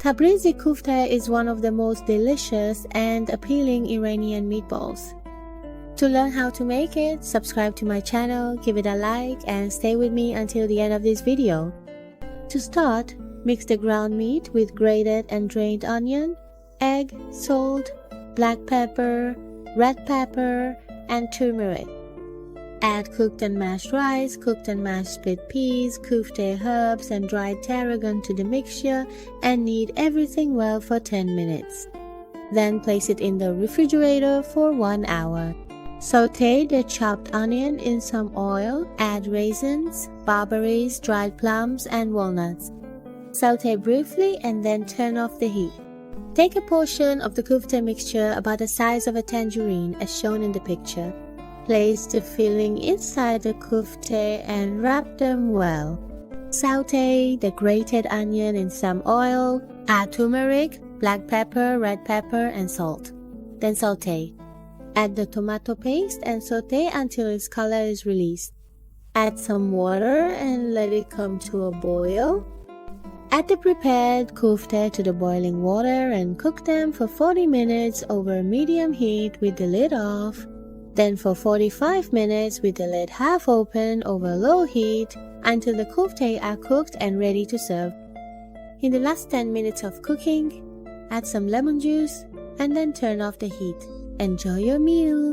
Tabrizi Koofteh is one of the most delicious and appealing Iranian meatballs. To learn how to make it, subscribe to my channel, give it a like, and stay with me until the end of this video. To start, mix the ground meat with grated and drained onion, egg, salt, black pepper, red pepper, and turmeric. Add cooked and mashed rice, cooked and mashed split peas, koofteh herbs, and dried tarragon to the mixture and knead everything well for 10 minutes. Then place it in the refrigerator for 1 hour. Sauté the chopped onion in some oil, add raisins, barberries, dried plums, and walnuts. Sauté briefly and then turn off the heat. Take a portion of the koofteh mixture about the size of a tangerine as shown in the picture. Place the filling inside the koofteh and wrap them well. Sauté the grated onion in some oil, add turmeric, black pepper, red pepper, and salt. Then sauté. Add the tomato paste and sauté until its color is released. Add some water and let it come to a boil. Add the prepared koofteh to the boiling water and cook them for 40 minutes over medium heat with the lid off. Then for 45 minutes with the lid half open over low heat until the koofteh are cooked and ready to serve. In the last 10 minutes of cooking, add some lemon juice and then turn off the heat. Enjoy your meal!